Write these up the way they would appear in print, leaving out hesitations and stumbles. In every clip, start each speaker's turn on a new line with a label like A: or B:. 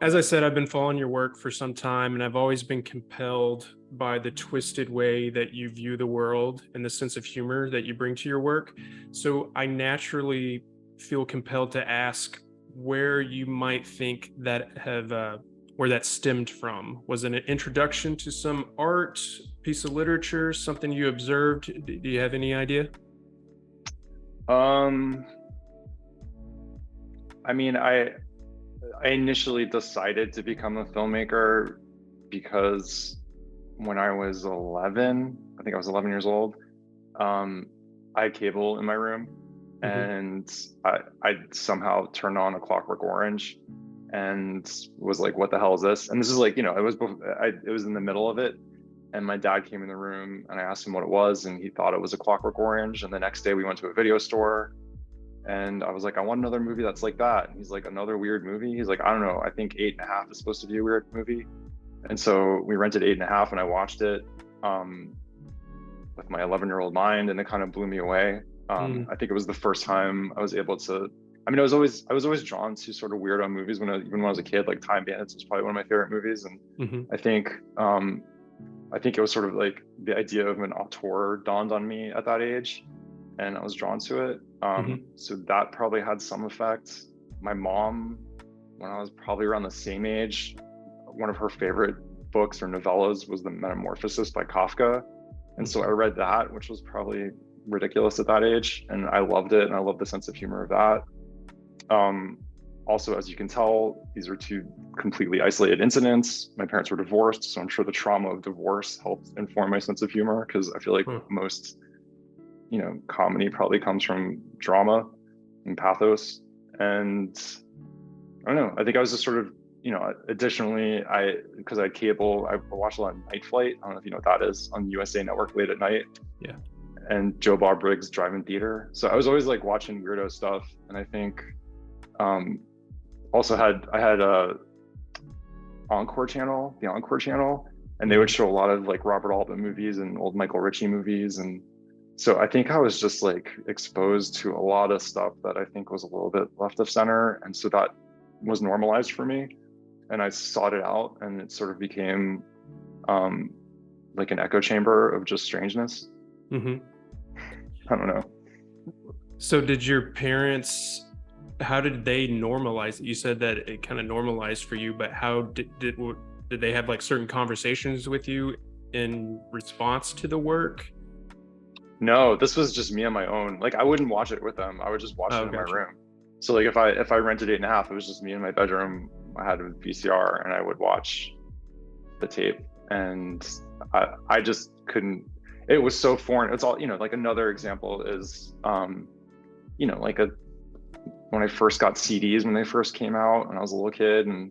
A: As I said, I've been following your work for some time, and I've always been compelled by the twisted way that you view the world and the sense of humor that you bring to your work. So I naturally feel compelled to ask where you might think that where that stemmed from. Was it an introduction to some art, piece of literature, something you observed? Do you have any idea?
B: Um, I mean, I initially decided to become a filmmaker because when I was 11, I think I was 11 years old, um, I had cable in my room,
A: Hmm.
B: and I somehow turned on A Clockwork Orange and was like, "What the hell is this?" And this is like, it was in the middle of it, and my dad came in the room, and I asked him what it was, and he thought it was A Clockwork Orange. And the next day, we went to a video store, and I was like, "I want another movie that's like that." And he's like, "Another weird movie?" He's like, "I don't know. I think Eight and a Half is supposed to be a weird movie." And so we rented Eight and a Half, and I watched it um, with my 11-year-old mind, and it kind of blew me away.
A: Mm,
B: I think it was the first time I was able to. I mean, I was always drawn to sort of weirdo movies even when I was a kid. Like Time Bandits was probably one of my favorite movies, and
A: hmm.
B: I think um, I think it was sort of like the idea of an auteur dawned on me at that age, and I was drawn to it.
A: Hmm.
B: So that probably had some effect. My mom, when I was probably around the same age, one of her favorite books or novellas was The Metamorphosis by Kafka. And so I
A: Hmm.
B: read that, which was probably ridiculous at that age. And I loved it. And I loved the sense of humor of that. Um, Also, as you can tell, these are two completely isolated incidents. My parents were divorced, so I'm sure the trauma of divorce helped inform my sense of humor because I feel like
A: Huh.
B: most, comedy probably comes from drama and pathos. And I don't know. I think I was just sort of, additionally, because I had cable, I watched a lot of Night Flight. I don't know if you know what that is on USA Network late at night,
A: Yeah.
B: and Joe Bob Briggs Drive-In Theater. So I was always like watching weirdo stuff. And I think um, also I had a the Encore channel, and they would
A: Hmm.
B: show a lot of like Robert Altman movies and old Michael Ritchie movies. And so I think I was just like exposed to a lot of stuff that I think was a little bit left of center. And so that was normalized for me. And I sought it out, and it sort of became um, like an echo chamber of just strangeness.
A: Hmm.
B: I don't know.
A: So did your parents, how did they normalize it? You said that it kind of normalized for you, but how did they have like certain conversations with you in response to the work?
B: No, this was just me on my own. Like I wouldn't watch it with them. I would just watch it
A: Oh,
B: in my
A: gotcha.
B: room. So like if I rented Eight and a Half, it was just me in my bedroom. I had a VCR, and I would watch the tape, and I just couldn't. It was so foreign. It's all, like another example is like a when I first got CDs when they first came out when I was a little kid, and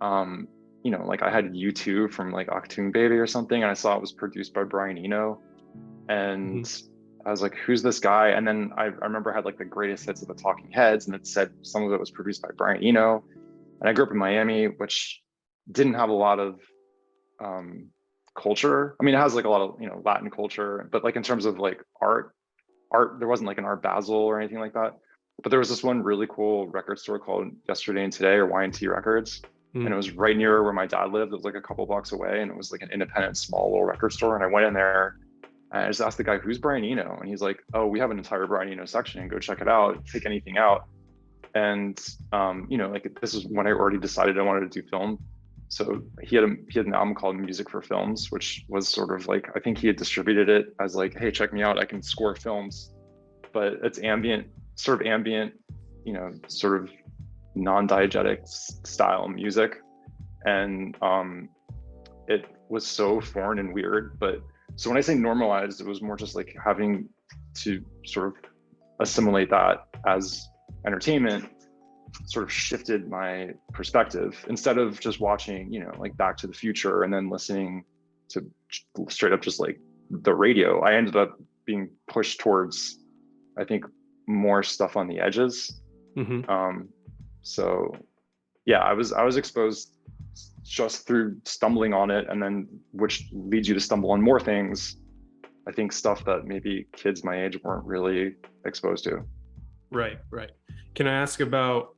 B: um like I had U2 from like Octoon Baby or something, and I saw it was produced by Brian Eno, and
A: Hmm.
B: I was like, who's this guy? And then I remember I had like the greatest hits of the Talking Heads, and it said some of it was produced by Brian Eno. And I grew up in Miami, which didn't have a lot of um, culture. I mean, it has like a lot of Latin culture, but like in terms of like art, there wasn't like an Art Basel or anything like that. But there was this one really cool record store called Yesterday and Today, or Y&T Records, and it was right near where my dad lived. It was like a couple blocks away, and it was like an independent, small little record store. And I went in there, and I just asked the guy, "Who's Brian Eno?" And he's like, "Oh, we have an entire Brian Eno section, and go check it out. Take anything out." And like this is when I already decided I wanted to do film. So he had an album called Music for Films, which was sort of like, I think he had distributed it as like, "Hey, check me out, I can score films," but it's ambient, sort of non-diegetic style music. And it was so foreign and weird. But so when I say normalized, it was more just like having to sort of assimilate that as entertainment sort of shifted my perspective. Instead of just watching, like Back to the Future and then listening to straight up just like the radio, I ended up being pushed towards, I think, more stuff on the edges.
A: Hmm.
B: Um, so yeah, I was exposed just through stumbling on it, and then which leads you to stumble on more things. I think stuff that maybe kids my age weren't really exposed to.
A: Right, right. Can I ask about?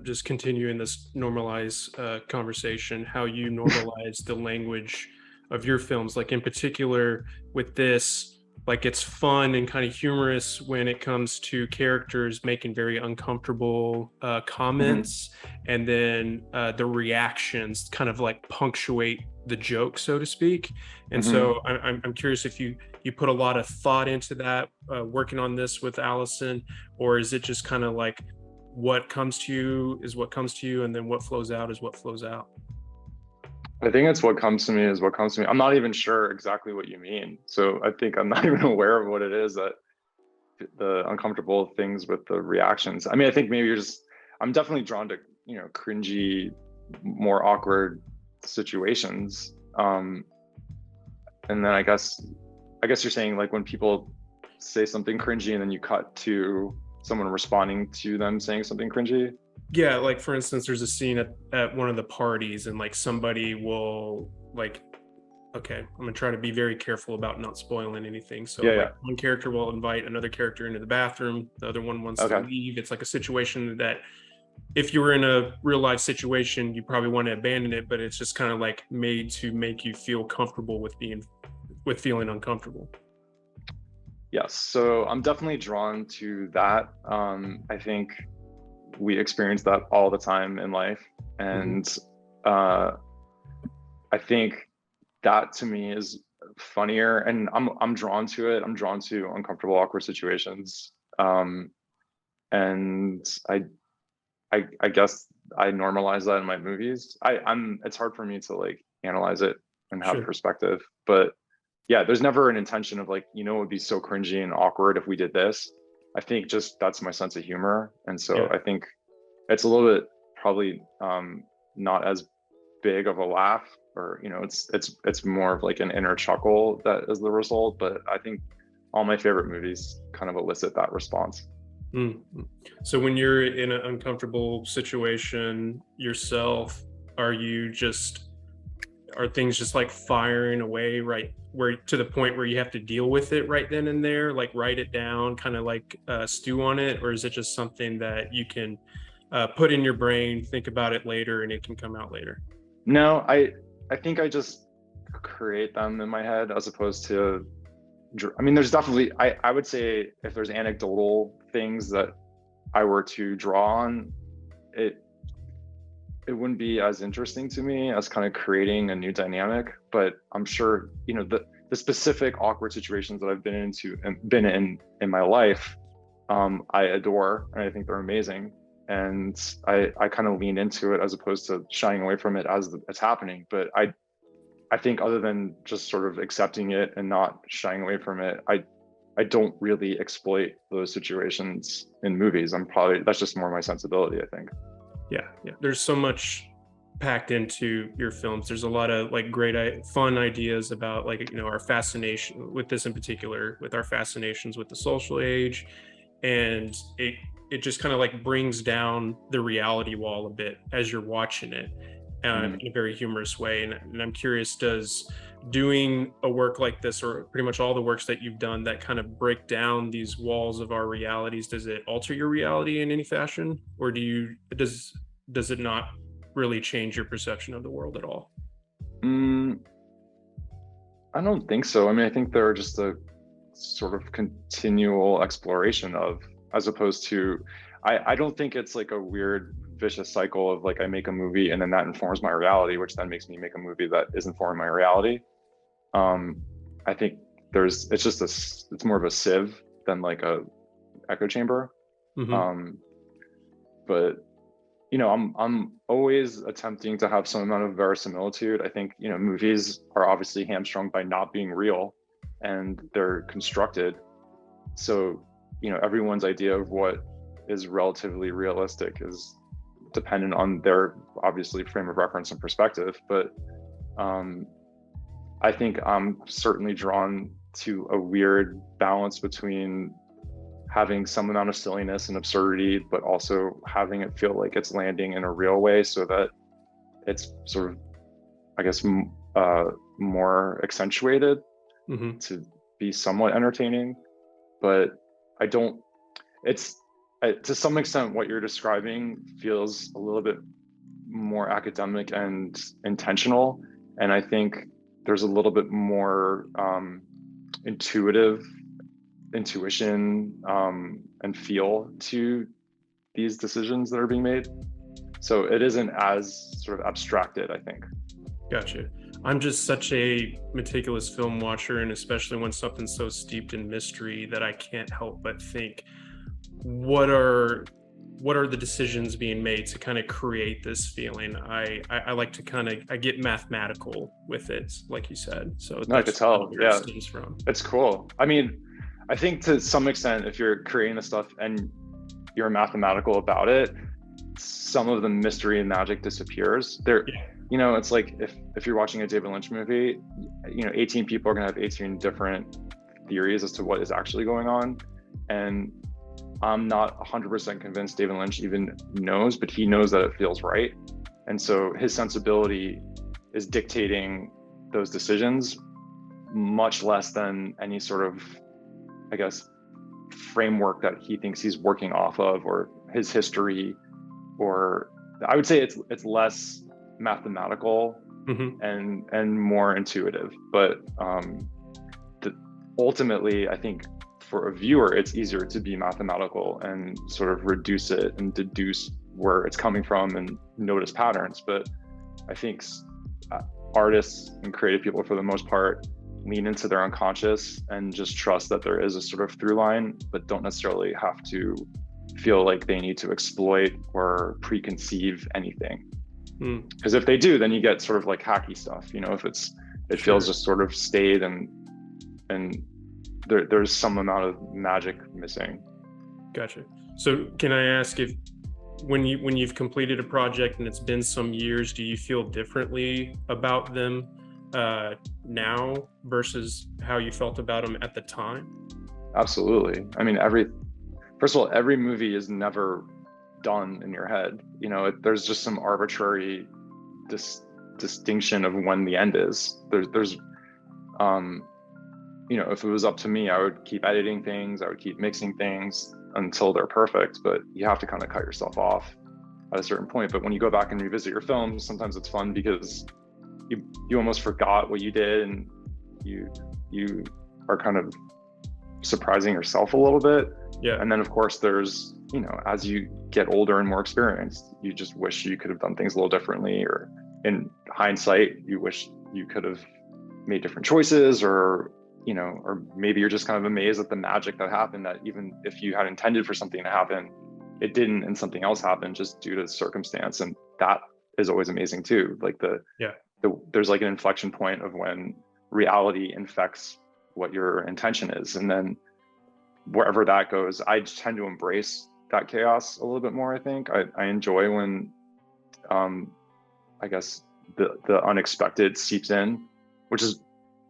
A: just continuing this normalized conversation, how you normalize the language of your films, like in particular with this, like it's fun and kind of humorous when it comes to characters making very uncomfortable comments, and then the reactions kind of like punctuate the joke, so to speak. And so I'm curious if you put a lot of thought into that, working on this with Alison, or is it just kind of like what comes to you is what comes to you, and then what flows out is what flows out?
B: I think it's what comes to me is what comes to me. I'm not even sure exactly what you mean. So I think I'm not even aware of what it is that the uncomfortable things with the reactions. I mean, I think maybe I'm definitely drawn to, cringy, more awkward situations. And then I guess you're saying like when people say something cringy and then you cut to someone responding to them saying something cringy.
A: Yeah, like for instance, there's a scene at one of the parties, and like somebody will like, okay, I'm gonna try to be very careful about not spoiling anything. So
B: Yeah,
A: like one character will invite another character into the bathroom, the other one wants to
B: Okay.
A: leave. It's like a situation that if you were in a real life situation, you probably want to abandon it, but it's just kind of like made to make you feel comfortable with feeling uncomfortable.
B: Yes. So I'm definitely drawn to that. I think we experience that all the time in life. And I think that to me is funnier, and I'm drawn to it. I'm drawn to uncomfortable, awkward situations. And I guess I normalize that in my movies. It's hard for me to like analyze it and have
A: Sure.
B: perspective, but yeah, there's never an intention of like, it would be so cringy and awkward if we did this. I think just that's my sense of humor. And so
A: Yeah.
B: I think it's a little bit probably not as big of a laugh, or it's more of like an inner chuckle that is the result. But I think all my favorite movies kind of elicit that response.
A: Mhm. So when you're in an uncomfortable situation yourself, are things just like firing away right where to the point where you have to deal with it right then and there, like write it down, kind of like stew on it, or is it just something that you can put in your brain, think about it later, and it can come out later?
B: No, I think I just create them in my head as opposed to. I mean, there's definitely. I would say if there's anecdotal things that I were to draw on, it wouldn't be as interesting to me as kind of creating a new dynamic. But I'm sure the specific awkward situations that I've been in my life, I adore, and I think they're amazing. And I kind of lean into it as opposed to shying away from it as it's happening. But I think other than just sort of accepting it and not shying away from it, I don't really exploit those situations in movies. That's just more my sensibility, I think.
A: Yeah, yeah. There's so much packed into your films. There's a lot of like great fun ideas about like our fascination with this in particular, with our fascinations with the social age, and it just kind of like brings down the reality wall a bit as you're watching it, in a very humorous way. And I'm curious, does doing a work like this, or pretty much all the works that you've done that kind of break down these walls of our realities, does it alter your reality in any fashion, or does it not really change your perception of the world at all?
B: Mm, I don't think so. I mean, I think they're just a sort of continual exploration of, as opposed to, I don't think it's like a weird vicious cycle of like I make a movie and then that informs my reality, which then makes me make a movie that is informing my reality. I think it's more of a sieve than like a echo chamber.
A: Hmm.
B: But I'm always attempting to have some amount of verisimilitude. I think movies are obviously hamstrung by not being real, and they're constructed. So everyone's idea of what is relatively realistic is dependent on their obviously frame of reference and perspective. But I think I'm certainly drawn to a weird balance between having some amount of silliness and absurdity, but also having it feel like it's landing in a real way, so that it's sort of, I guess, more accentuated
A: Hmm.
B: to be somewhat entertaining. But I don't. It's to some extent, what you're describing feels a little bit more academic and intentional. And I think there's a little bit more intuition and feel to these decisions that are being made. So it isn't as sort of abstracted, I think.
A: Gotcha. I'm just such a meticulous film watcher, and especially when something's so steeped in mystery, that I can't help but think, what are the decisions being made to kind of create this feeling? I like to I get mathematical with it, like you said. So
B: No, I could tell.
A: where
B: Yeah,
A: it stems from.
B: it's cool. I mean, I think to some extent, if you're creating this stuff and you're mathematical about it, some of the mystery and magic disappears.
A: Yeah.
B: It's like if you're watching a David Lynch movie, 18 people are gonna have 18 different theories as to what is actually going on. And I'm not 100% convinced David Lynch even knows, but he knows that it feels right. And so his sensibility is dictating those decisions much less than any sort of, I guess, framework that he thinks he's working off of, or his history, or I would say it's less mathematical and more intuitive. But ultimately, I think for a viewer, it's easier to be mathematical and sort of reduce it and deduce where it's coming from and notice patterns. But I think artists and creative people, for the most part, lean into their unconscious and just trust that there is a sort of through line, but don't necessarily have to feel like they need to exploit or preconceive anything. Because if they do, then you get sort of like hacky stuff. If it feels just sort of staid and there's some amount of magic missing.
A: Gotcha. So can I ask, if when you've completed a project and it's been some years, do you feel differently about them now versus how you felt about them at the time?
B: Absolutely. I mean, first of all, every movie is never done in your head. There's just some arbitrary distinction of when the end is. There's if it was up to me, I would keep editing things, I would keep mixing things until they're perfect, but you have to kind of cut yourself off at a certain point. But when you go back and revisit your films, sometimes it's fun because you almost forgot what you did, and you are kind of surprising yourself a little bit.
A: Yeah.
B: And then of course there's, as you get older and more experienced, you just wish you could have done things a little differently, or in hindsight, you wish you could have made different choices, or maybe you're just kind of amazed at the magic that happened, that even if you had intended for something to happen, it didn't, and something else happened just due to circumstance. And that is always amazing too. Like there's like an inflection point of when reality infects what your intention is. And then wherever that goes, I tend to embrace that chaos a little bit more. I think I enjoy when, I guess the unexpected seeps in, which is,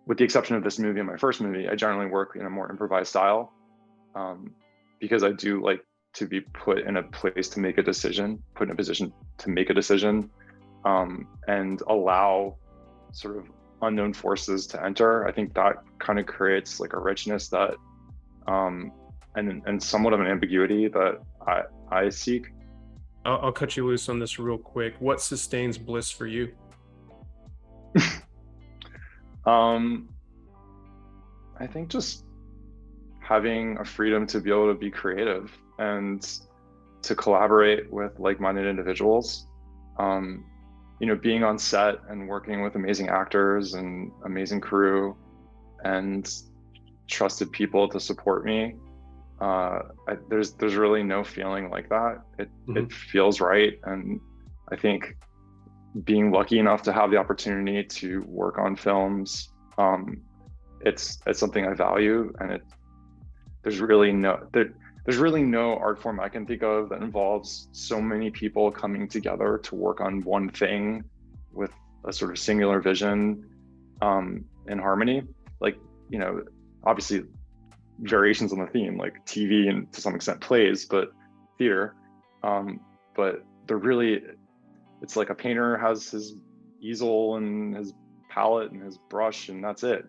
B: with the exception of this movie and my first movie, I generally work in a more improvised style, because I do like to be put in a place to make a decision, put in a position to make a decision, and allow sort of unknown forces to enter. I think that kind of creates like a richness that, and somewhat of an ambiguity that I seek.
A: I'll cut you loose on this real quick. What sustains bliss for you?
B: I think just having a freedom to be able to be creative and to collaborate with like-minded individuals. Being on set and working with amazing actors and amazing crew and trusted people to support me. There's really no feeling like that. It feels right. And I think being lucky enough to have the opportunity to work on films, it's something I value. And there's really no art form I can think of that involves so many people coming together to work on one thing with a sort of singular vision, in harmony. Like, obviously variations on the theme, like TV and to some extent plays, but theater. But it's like a painter has his easel and his palette and his brush, and that's it.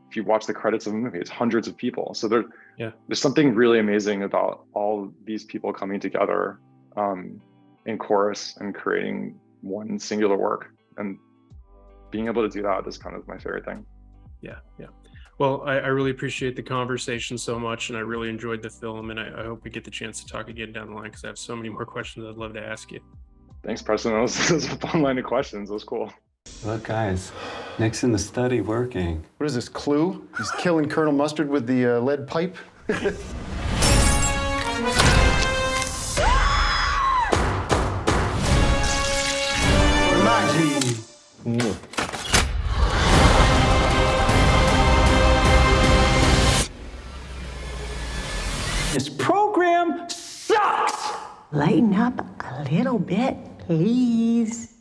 B: if you watch the credits of the movie, it's hundreds of people. So
A: Yeah.
B: there's something really amazing about all these people coming together in chorus and creating one singular work. And being able to do that is kind of my favorite thing.
A: Yeah. Well, I really appreciate the conversation so much, and I really enjoyed the film, and I hope we get the chance to talk again down the line, because I have so many more questions I'd love to ask you.
B: Thanks, Preston. That was a fun line of questions. It was cool.
C: Look, guys, Nick's in the study working.
D: What is this, Clue? He's killing Colonel Mustard with the lead pipe?
C: This program sucks!
E: Lighten up a little bit, please.